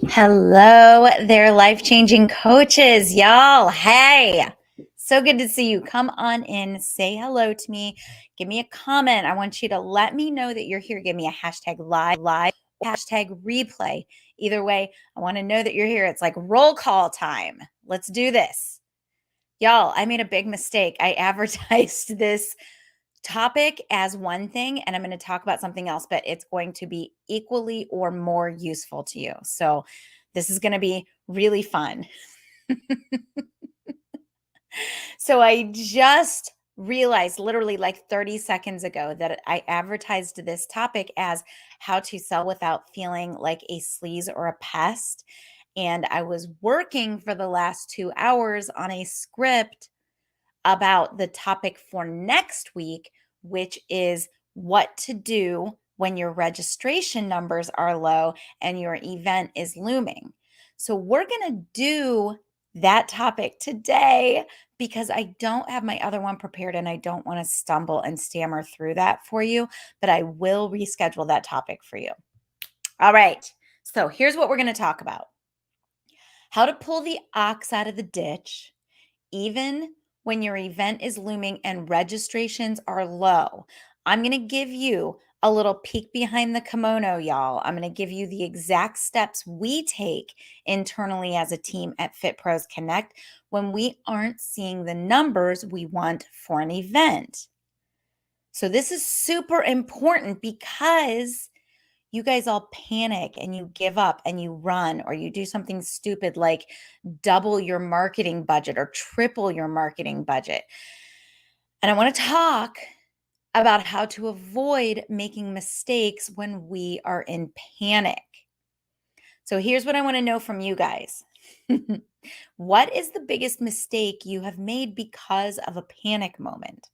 Hello there, life-changing coaches, y'all. Hey, so good to see you. Come on in, say hello to me, give me a comment. I want you to let me know that you're here. Give me a hashtag live, hashtag replay. Either way, I want to know that you're here. It's like roll call time. Let's do this. Y'all, I made a big mistake. I advertised this topic as one thing, and I'm going to talk about something else, but it's going to be equally or more useful to you. So, this is going to be really fun. So, I just realized literally like 30 seconds ago that I advertised this topic as how to sell without feeling like a sleaze or a pest. And I was working for the last 2 hours on a script about the topic for next week, which is what to do when your registration numbers are low and your event is looming. So, we're going to do that topic today because I don't have my other one prepared and I don't want to stumble and stammer through that for you, but I will reschedule that topic for you. All right. So, here's what we're going to talk about: how to pull the ox out of the ditch even when your event is looming and registrations are low. I'm going to give you a little peek behind the kimono, y'all. I'm going to give you the exact steps we take internally as a team at Fit Pros Connect when we aren't seeing the numbers we want for an event. So, this is super important because you guys all panic and you give up and you run, or you do something stupid like double your marketing budget or triple your marketing budget. And I want to talk about how to avoid making mistakes when we are in panic. So here's what I want to know from you guys. What is the biggest mistake you have made because of a panic moment?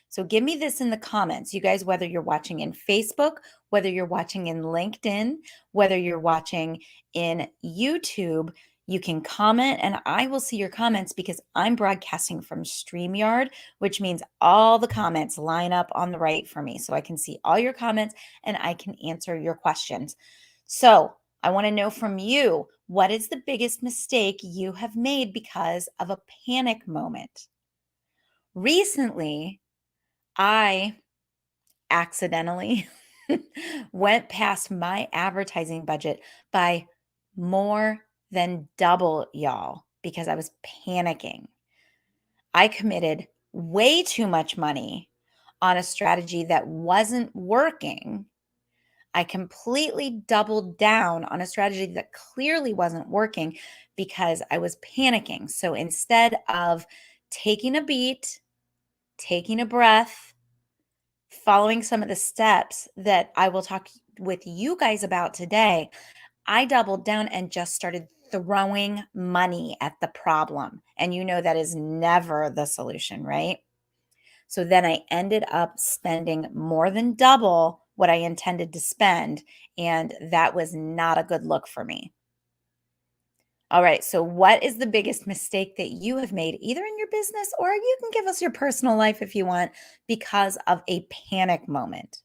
So give me this in the comments, you guys, whether you're watching in Facebook, whether you're watching in LinkedIn, whether you're watching in YouTube, you can comment and I will see your comments because I'm broadcasting from StreamYard, which means all the comments line up on the right for me. So I can see all your comments and I can answer your questions. So I want to know from you, what is the biggest mistake you have made because of a panic moment? Recently, I accidentally went past my advertising budget by more than double, y'all, because I was panicking. I committed way too much money on a strategy that wasn't working. I completely doubled down on a strategy that clearly wasn't working because I was panicking. So instead of taking a beat, taking a breath, following some of the steps that I will talk with you guys about today, I doubled down and just started throwing money at the problem. And you know that is never the solution, right? So then I ended up spending more than double what I intended to spend. And that was not a good look for me. All right. So, what is the biggest mistake that you have made, either in your business or you can give us your personal life if you want, because of a panic moment?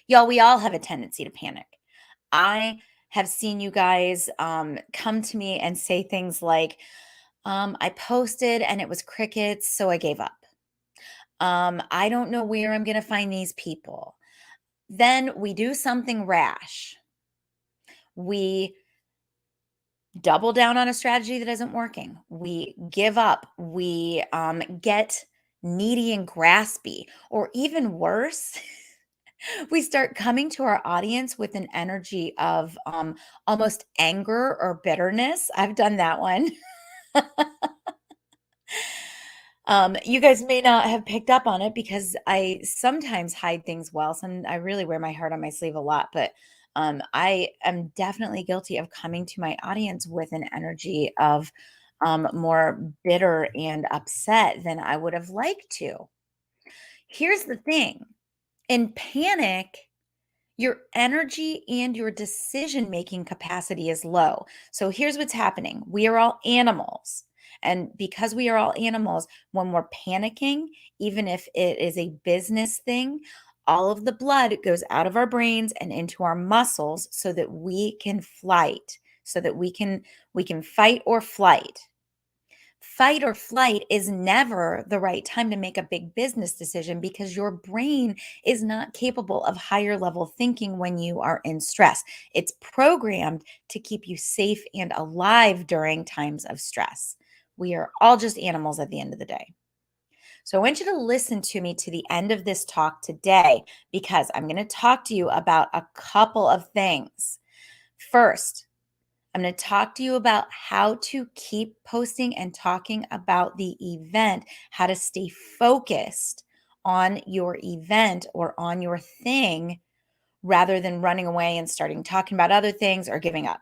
Y'all, we all have a tendency to panic. I have seen you guys come to me and say things like, I posted and it was crickets, so I gave up. I don't know where I'm going to find these people. Then we do something rash. We double down on a strategy that isn't working. We give up. We get needy and graspy, or even worse, we start coming to our audience with an energy of almost anger or bitterness. I've done that one. You guys may not have picked up on it because I sometimes hide things well. I really wear my heart on my sleeve a lot, but I am definitely guilty of coming to my audience with an energy of more bitter and upset than I would have liked to. Here's the thing: in panic, your energy and your decision making capacity is low. So here's what's happening: we are all animals. And because we are all animals, when we're panicking, even if it is a business thing, All of the blood goes out of our brains and into our muscles so that we can flight, so that we can fight or flight. Fight or flight is never the right time to make a big business decision because your brain is not capable of higher level thinking when you are in stress. It's programmed to keep you safe and alive during times of stress. We are all just animals at the end of the day. So I want you to listen to me to the end of this talk today because I'm going to talk to you about a couple of things. First, I'm going to talk to you about how to keep posting and talking about the event, how to stay focused on your event or on your thing rather than running away and starting talking about other things or giving up.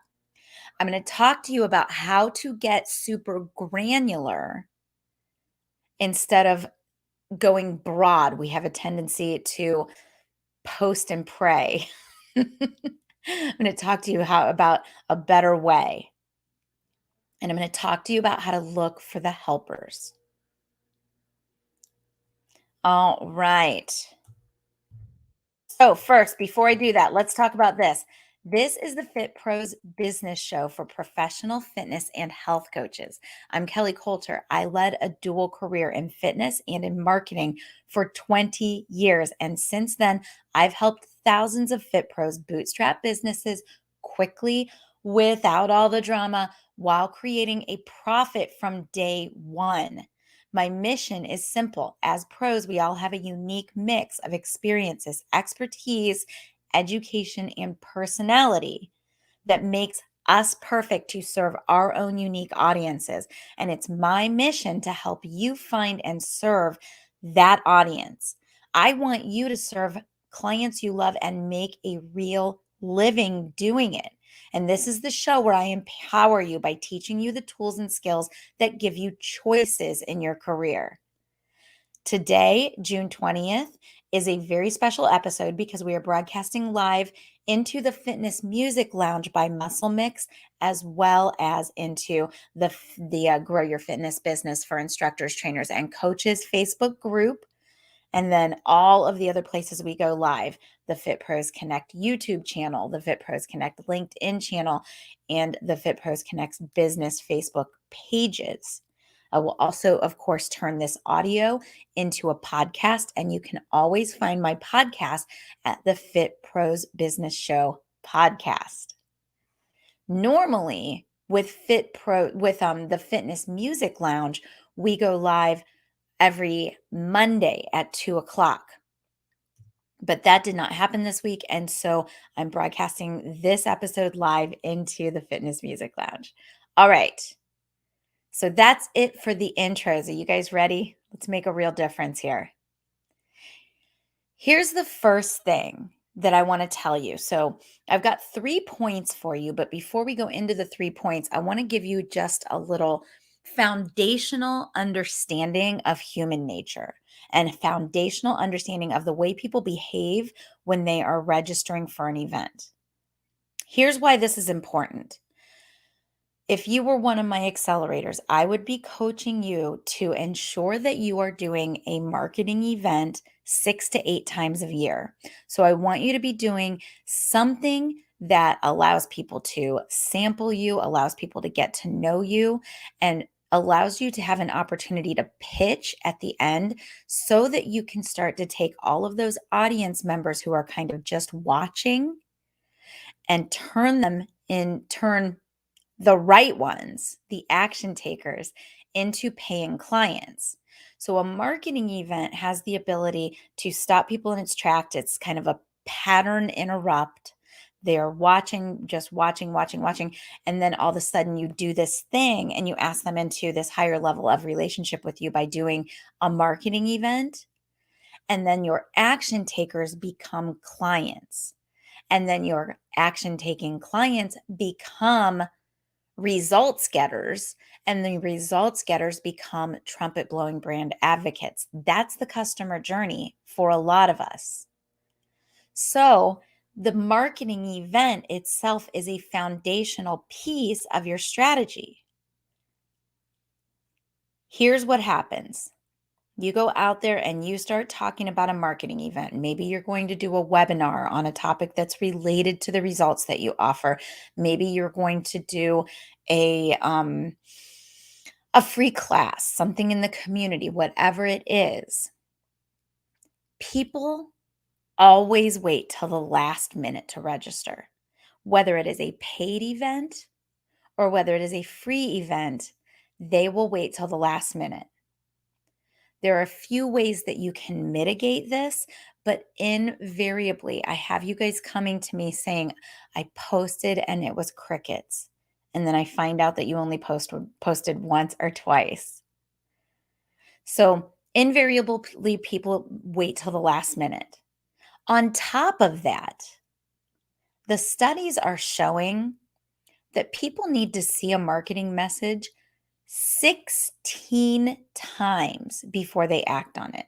I'm going to talk to you about how to get super granular instead of going broad. We have a tendency to post and pray. I'm going to talk to you about a better way. And I'm going to talk to you about how to look for the helpers. All right. So, first, before I do that, let's talk about this. This is the Fit Pros business show for professional fitness and health coaches. I'm Kelly Coulter. I led a dual career in fitness and in marketing for 20 years. And since then, I've helped thousands of Fit Pros bootstrap businesses quickly without all the drama while creating a profit from day one. My mission is simple. As pros, we all have a unique mix of experiences, expertise, education, and personality that makes us perfect to serve our own unique audiences. And it's my mission to help you find and serve that audience. I want you to serve clients you love and make a real living doing it. And this is the show where I empower you by teaching you the tools and skills that give you choices in your career. Today, June 20th, is a very special episode because we are broadcasting live into the Fitness Music Lounge by Muscle Mix, as well as into the Grow Your Fitness Business for Instructors, Trainers, and Coaches Facebook group. And then all of the other places we go live, the Fit Pros Connect YouTube channel, the Fit Pros Connect LinkedIn channel, and the Fit Pros Connects business Facebook pages. I will also, of course, turn this audio into a podcast, and you can always find my podcast at the Fit Pros Business Show podcast. Normally, with the Fitness Music Lounge, we go live every Monday at 2:00. But that did not happen this week. And so I'm broadcasting this episode live into the Fitness Music Lounge. All right. So that's it for the intros. Are you guys ready? Let's make a real difference here. Here's the first thing that I want to tell you. So I've got 3 points for you. But before we go into the 3 points, I want to give you just a little foundational understanding of human nature and foundational understanding of the way people behave when they are registering for an event. Here's why this is important. If you were one of my accelerators, I would be coaching you to ensure that you are doing a marketing event 6 to 8 times a year. So I want you to be doing something that allows people to sample you, allows people to get to know you, and allows you to have an opportunity to pitch at the end so that you can start to take all of those audience members who are kind of just watching and turn the right ones, the action takers, into paying clients. So a marketing event has the ability to stop people in its tracks. It's kind of a pattern interrupt. They're watching, just watching. And then all of a sudden you do this thing and you ask them into this higher level of relationship with you by doing a marketing event. And then your action takers become clients. And then your action taking clients become results getters, and the results getters become trumpet blowing brand advocates. That's the customer journey for a lot of us. So, the marketing event itself is a foundational piece of your strategy. Here's what happens. You go out there and you start talking about a marketing event. Maybe you're going to do a webinar on a topic that's related to the results that you offer. Maybe you're going to do a um, a free class, something in the community, whatever it is. People always wait till the last minute to register, whether it is a paid event or whether it is a free event. They will wait till the last minute. There are a few ways that you can mitigate this, but invariably, I have you guys coming to me saying, I posted and it was crickets. And then I find out that you only posted once or twice. So, invariably, people wait till the last minute. On top of that, the studies are showing that people need to see a marketing message 16 times before they act on it.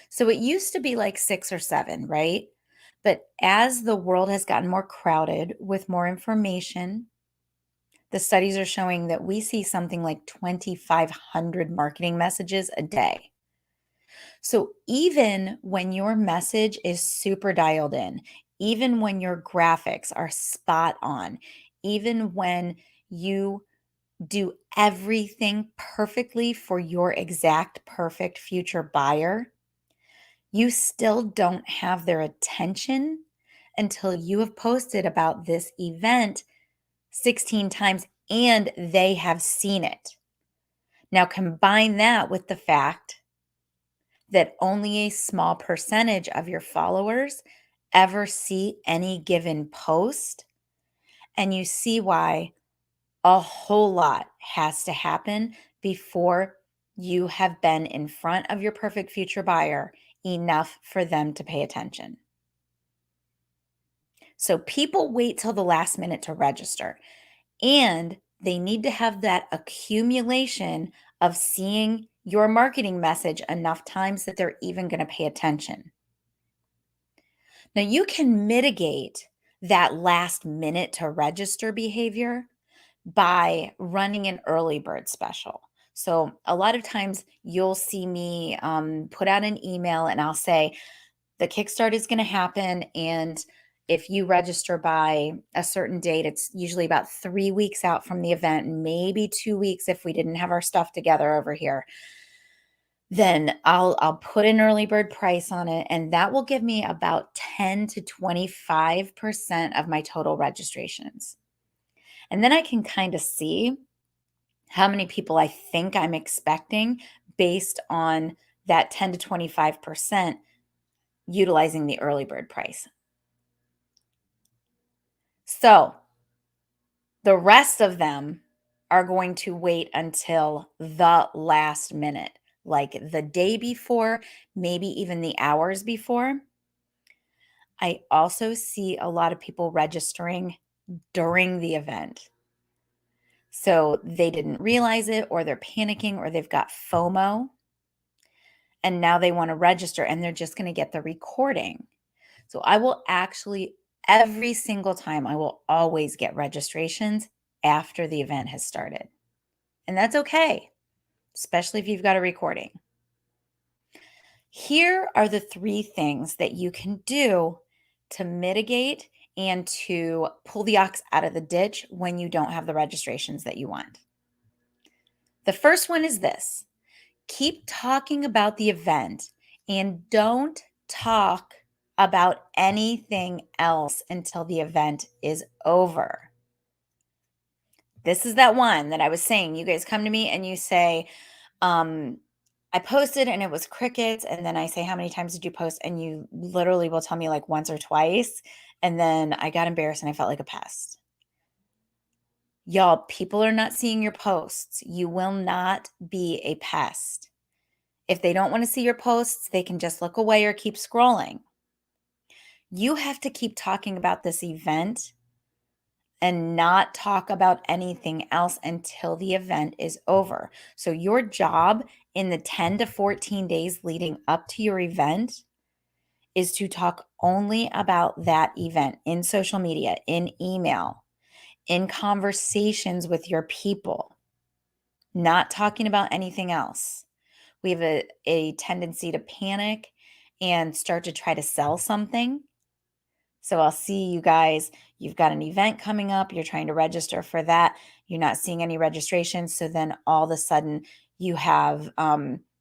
So it used to be like 6 or 7, right? But as the world has gotten more crowded with more information, the studies are showing that we see something like 2,500 marketing messages a day. So even when your message is super dialed in, even when your graphics are spot on, even when you do everything perfectly for your exact perfect future buyer, you still don't have their attention until you have posted about this event 16 times and they have seen it. Now, combine that with the fact that only a small percentage of your followers ever see any given post, and you see why a whole lot has to happen before you have been in front of your perfect future buyer enough for them to pay attention. So people wait till the last minute to register, and they need to have that accumulation of seeing your marketing message enough times that they're even going to pay attention. Now, you can mitigate that last minute to register behavior by running an early bird special. So, a lot of times you'll see me put out an email and I'll say, the Kickstart is going to happen. And if you register by a certain date, it's usually about 3 weeks out from the event, maybe 2 weeks if we didn't have our stuff together over here. Then I'll put an early bird price on it, and that will give me about 10 to 25% of my total registrations. And then I can kind of see how many people I think I'm expecting based on that 10 to 25% utilizing the early bird price. So the rest of them are going to wait until the last minute, like the day before, maybe even the hours before. I also see a lot of people registering during the event. So they didn't realize it, or they're panicking, or they've got FOMO, and now they want to register and they're just going to get the recording. So I will actually, every single time, I will always get registrations after the event has started. And that's okay, especially if you've got a recording. Here are the 3 things that you can do to mitigate and to pull the ox out of the ditch when you don't have the registrations that you want. The first one is this: keep talking about the event and don't talk about anything else until the event is over. This is that one that I was saying. You guys come to me and you say, um, I posted and it was crickets. And then I say, how many times did you post? And you literally will tell me like once or twice. And then I got embarrassed and I felt like a pest. Y'all, people are not seeing your posts. You will not be a pest. If they don't want to see your posts, they can just look away or keep scrolling. You have to keep talking about this event and not talk about anything else until the event is over. So, your job in the 10 to 14 days leading up to your event is to talk only about that event in social media, in email, in conversations with your people, not talking about anything else. We have a tendency to panic and start to try to sell something. So I'll see you guys, you've got an event coming up, you're trying to register for that, you're not seeing any registrations. So then all of a sudden you have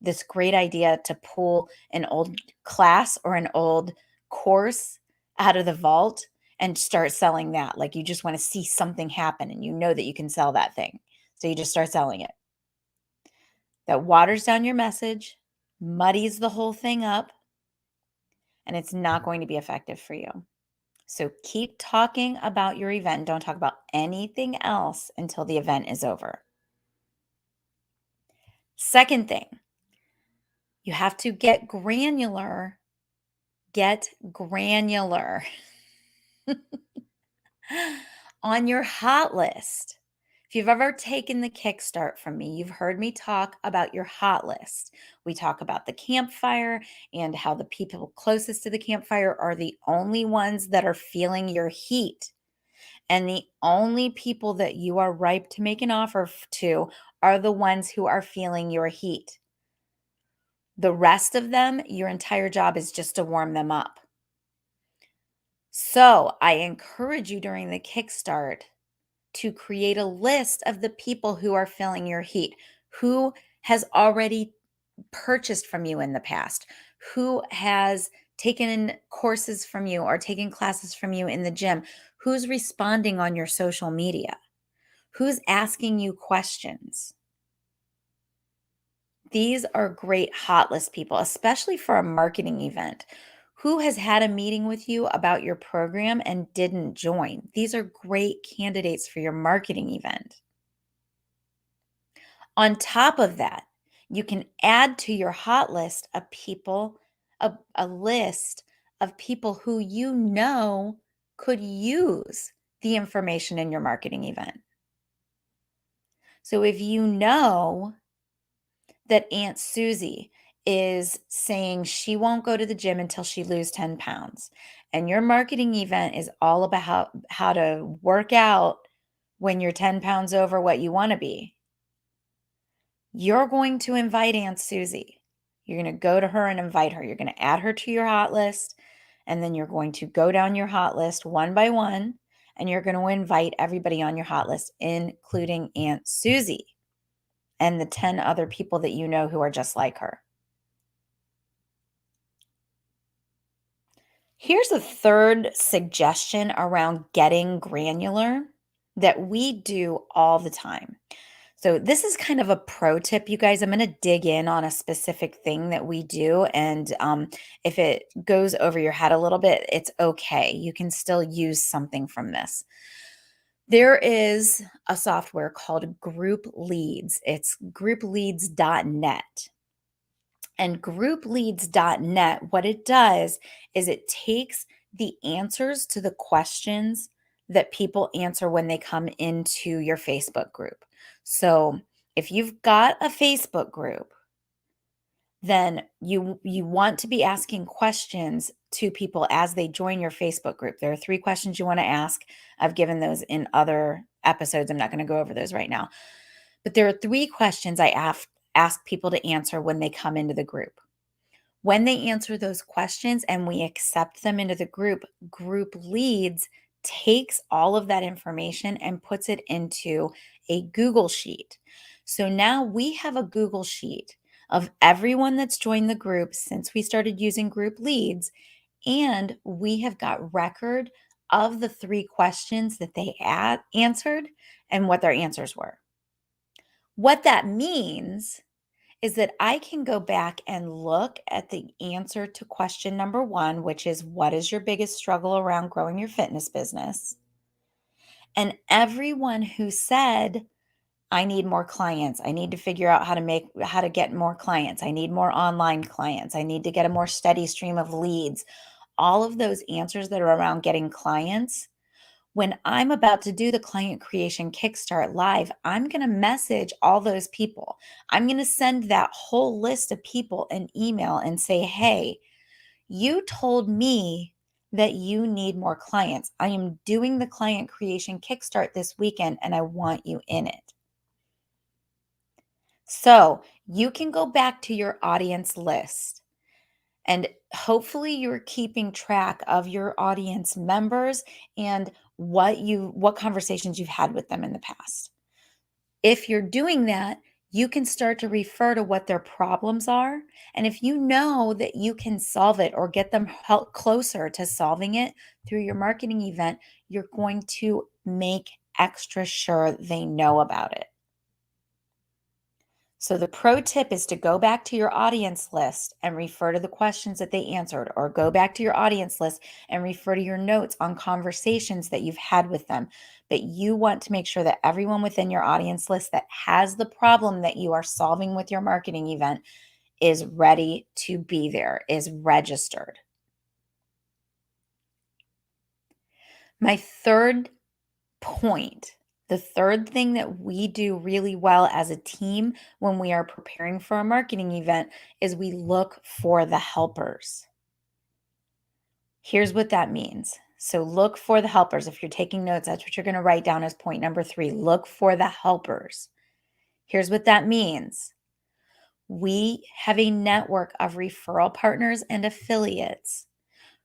this great idea to pull an old class or an old course out of the vault and start selling that. Like you just want to see something happen and you know that you can sell that thing. So you just start selling it. That waters down your message, muddies the whole thing up, and it's not going to be effective for you. So keep talking about your event. Don't talk about anything else until the event is over. Second thing, you have to get granular. Get granular on your hot list. If you've ever taken the Kickstart from me, you've heard me talk about your hot list. We talk about the campfire and how the people closest to the campfire are the only ones that are feeling your heat. And the only people that you are ripe to make an offer to are the ones who are feeling your heat. The rest of them, your entire job is just to warm them up. So I encourage you during the Kickstart to create a list of the people who are feeling your heat, who has already purchased from you in the past, who has taken courses from you or taken classes from you in the gym, who's responding on your social media, who's asking you questions. These are great hot list people, especially for a marketing event. Who has had a meeting with you about your program and didn't join? These are great candidates for your marketing event. On top of that, you can add to your hot list a list of people who you know could use the information in your marketing event. So if you know that Aunt Susie is saying she won't go to the gym until she loses 10 pounds, and your marketing event is all about how to work out when you're 10 pounds over what you want to be, you're going to invite Aunt Susie. You're going to go to her and invite her. You're going to add her to your hot list. And then you're going to go down your hot list one by one. And you're going to invite everybody on your hot list, including Aunt Susie and the 10 other people that you know who are just like her. Here's a third suggestion around getting granular that we do all the time. So this is kind of a pro tip, you guys. I'm going to dig in on a specific thing that we do. And if it goes over your head a little bit, it's okay. You can still use something from this. There is a software called Group Leads. It's groupleads.net. And groupleads.net, what it does is it takes the answers to the questions that people answer when they come into your Facebook group. So if you've got a Facebook group, then you want to be asking questions to people as they join your Facebook group. There are 3 questions you want to ask. I've given those in other episodes. I'm not going to go over those right now. But there are 3 questions I ask people to answer when they come into the group. When they answer those questions and we accept them into the group, Group Leads takes all of that information and puts it into a Google Sheet. So now we have a Google Sheet of everyone that's joined the group since we started using Group Leads, and we have got record of the 3 questions that they answered and what their answers were. What that means is that I can go back and look at the answer to question number 1, which is, what is your biggest struggle around growing your fitness business? And everyone who said, I need more clients. I need to figure out how to get more clients. I need more online clients. I need to get a more steady stream of leads. All of those answers that are around getting clients. When I'm about to do the client creation kickstart live, I'm going to message all those people. I'm going to send that whole list of people an email and say, hey, you told me that you need more clients. I am doing the client creation kickstart this weekend and I want you in it. So you can go back to your audience list, and hopefully you're keeping track of your audience members and what conversations you've had with them in the past. If you're doing that, you can start to refer to what their problems are. And if you know that you can solve it or get them help closer to solving it through your marketing event, you're going to make extra sure they know about it. So the pro tip is to go back to your audience list and refer to the questions that they answered, or go back to your audience list and refer to your notes on conversations that you've had with them. But you want to make sure that everyone within your audience list that has the problem that you are solving with your marketing event is ready to be there, is registered. My third point, the third thing that we do really well as a team when we are preparing for a marketing event is we look for the helpers. Here's what that means. So look for the helpers. If you're taking notes, that's what you're going to write down as point number 3. Look for the helpers. Here's what that means. We have a network of referral partners and affiliates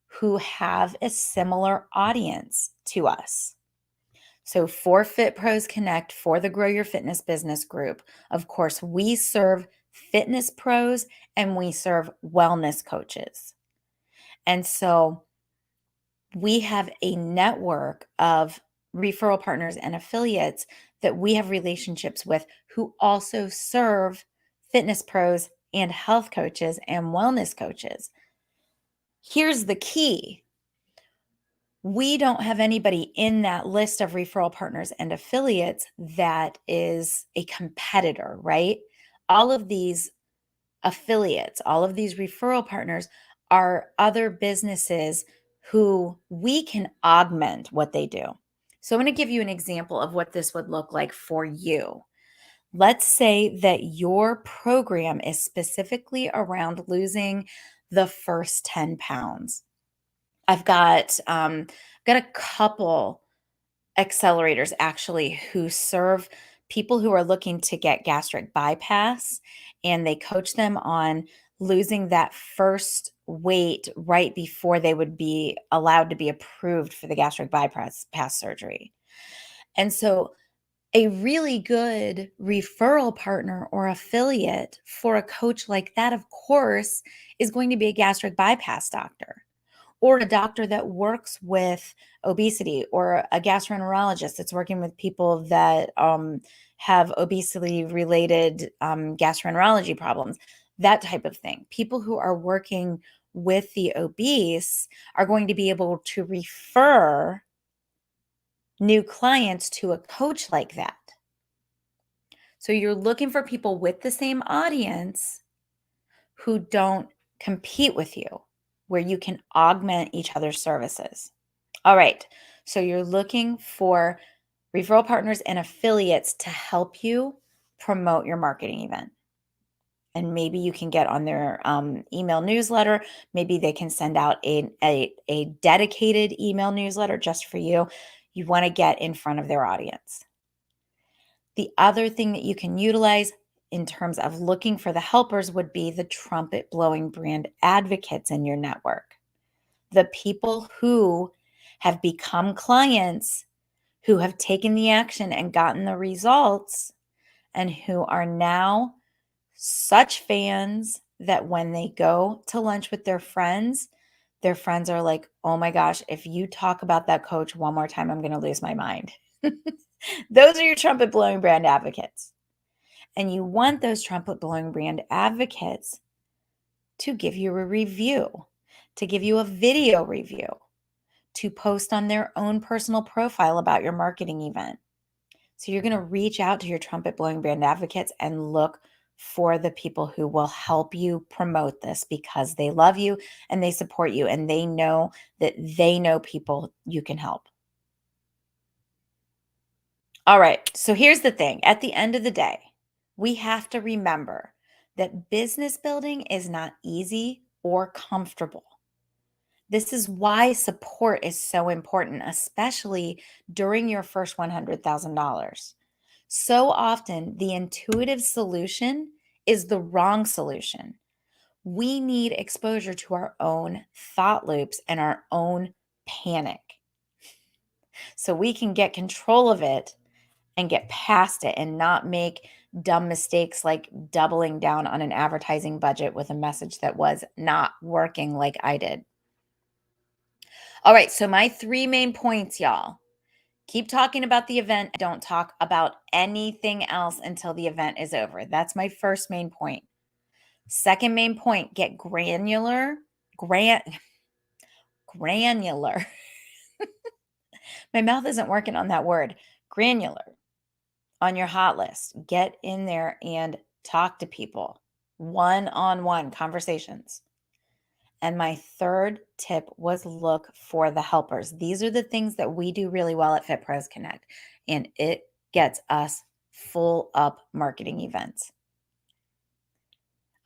who have a similar audience to us. So for Fit Pros Connect, for the Grow Your Fitness Business group, of course, we serve fitness pros and we serve wellness coaches. And so we have a network of referral partners and affiliates that we have relationships with who also serve fitness pros and health coaches and wellness coaches. Here's the key. We don't have anybody in that list of referral partners and affiliates that is a competitor, right? All of these affiliates, all of these referral partners are other businesses who we can augment what they do. So I'm going to give you an example of what this would look like for you. Let's say that your program is specifically around losing the first 10 pounds. I've got a couple accelerators actually who serve people who are looking to get gastric bypass, and they coach them on losing that first weight right before they would be allowed to be approved for the gastric bypass surgery. And so a really good referral partner or affiliate for a coach like that, of course, is going to be a gastric bypass doctor, or a doctor that works with obesity, or a gastroenterologist that's working with people that have obesity related gastroenterology problems, that type of thing. People who are working with the obese are going to be able to refer new clients to a coach like that. So you're looking for people with the same audience who don't compete with you, where you can augment each other's services. All right. So you're looking for referral partners and affiliates to help you promote your marketing event. And maybe you can get on their email newsletter. Maybe they can send out a dedicated email newsletter just for you. You want to get in front of their audience. The other thing that you can utilize in terms of looking for the helpers would be the trumpet blowing brand advocates in your network. The people who have become clients, who have taken the action and gotten the results, and who are now such fans that when they go to lunch with their friends are like, oh my gosh, if you talk about that coach one more time, I'm going to lose my mind. Those are your trumpet blowing brand advocates. And you want those trumpet blowing brand advocates to give you a review, to give you a video review, to post on their own personal profile about your marketing event. So you're going to reach out to your trumpet blowing brand advocates and look for the people who will help you promote this, because they love you and they support you and they know that they know people you can help. All right. So here's the thing. At the end of the day, we have to remember that business building is not easy or comfortable. This is why support is so important, especially during your first $100,000. So often, the intuitive solution is the wrong solution. We need exposure to our own thought loops and our own panic so we can get control of it and get past it and not make dumb mistakes like doubling down on an advertising budget with a message that was not working like I did. All right, so my 3 main points, y'all. Keep talking about the event. Don't talk about anything else until the event is over. That's my first main point. Second main point, get granular. Gran Granular. My mouth isn't working on that word. Granular on your hot list. Get in there and talk to people. One-on-one conversations. And my third tip was look for the helpers. These are the things that we do really well at Fit Pros Connect, and it gets us full up marketing events.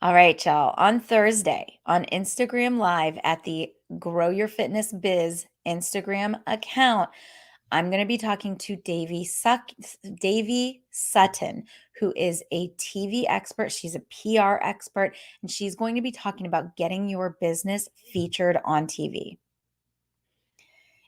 All right, y'all. On Thursday on Instagram Live at the Grow Your Fitness Biz Instagram account, I'm going to be talking to Davy Sutton, who is a TV expert. She's a PR expert, and she's going to be talking about getting your business featured on TV.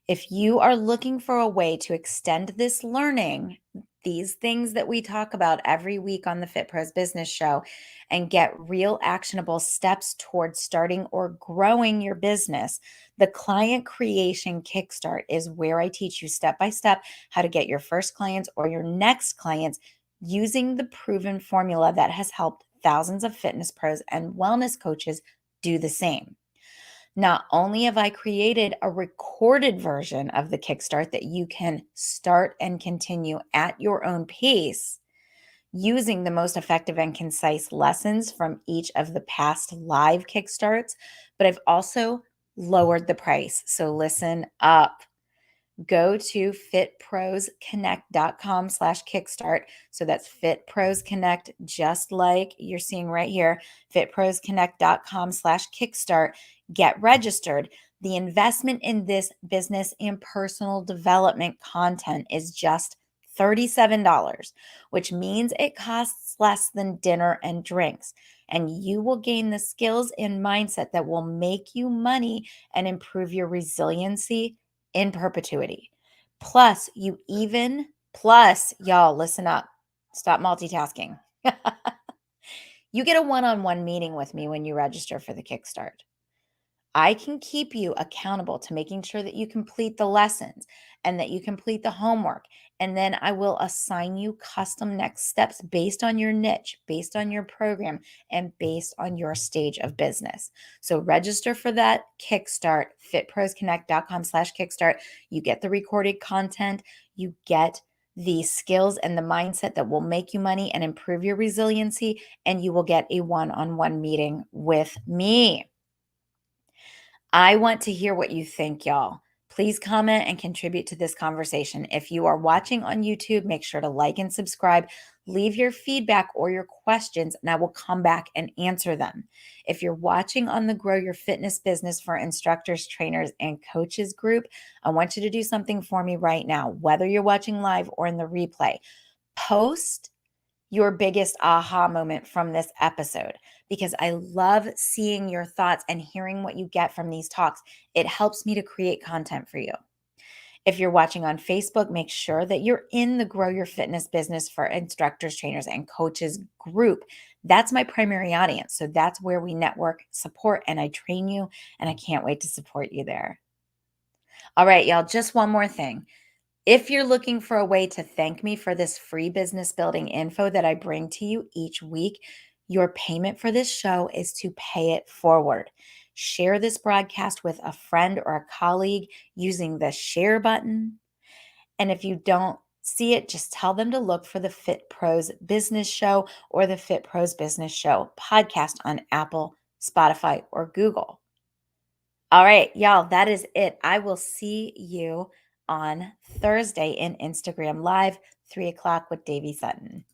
If you are looking for a way to extend this learning, these things that we talk about every week on the Fit Pros Business Show, and get real actionable steps towards starting or growing your business, the Client Creation Kickstart is where I teach you step by step how to get your first clients or your next clients using the proven formula that has helped thousands of fitness pros and wellness coaches do the same. Not only have I created a recorded version of the Kickstart that you can start and continue at your own pace using the most effective and concise lessons from each of the past live Kickstarts, but I've also lowered the price. So listen up. Go to fitprosconnect.com/kickstart. So that's fitprosconnect, just like you're seeing right here, fitprosconnect.com/kickstart. Get registered. The investment in this business and personal development content is just $37, which means it costs less than dinner and drinks. And you will gain the skills and mindset that will make you money and improve your resiliency in perpetuity. Plus, y'all, listen up. Stop multitasking. You get a one-on-one meeting with me when you register for the Kickstart. I can keep you accountable to making sure that you complete the lessons and that you complete the homework. And then I will assign you custom next steps based on your niche, based on your program, and based on your stage of business. So register for that Kickstart, fitprosconnect.com/kickstart. You get the recorded content, you get the skills and the mindset that will make you money and improve your resiliency, and you will get a one-on-one meeting with me. I want to hear what you think, y'all. Please comment and contribute to this conversation. If you are watching on YouTube, make sure to like and subscribe. Leave your feedback or your questions, and I will come back and answer them. If you're watching on the Grow Your Fitness Business for Instructors, Trainers, and Coaches group, I want you to do something for me right now, whether you're watching live or in the replay. Post your biggest aha moment from this episode because I love seeing your thoughts and hearing what you get from these talks. It helps me to create content for you. If you're watching on Facebook, make sure that you're in the Grow Your Fitness Business for Instructors, Trainers, and Coaches group. That's my primary audience. So that's where we network, support, and I train you, and I can't wait to support you there. All right, y'all, just one more thing. If you're looking for a way to thank me for this free business building info that I bring to you each week, your payment for this show is to pay it forward. Share this broadcast with a friend or a colleague using the share button. And if you don't see it, just tell them to look for the Fit Pros Business Show or the Fit Pros Business Show podcast on Apple, Spotify, or Google. All right, y'all, that is it. I will see you on Thursday in Instagram Live, 3 o'clock with Davy Sutton.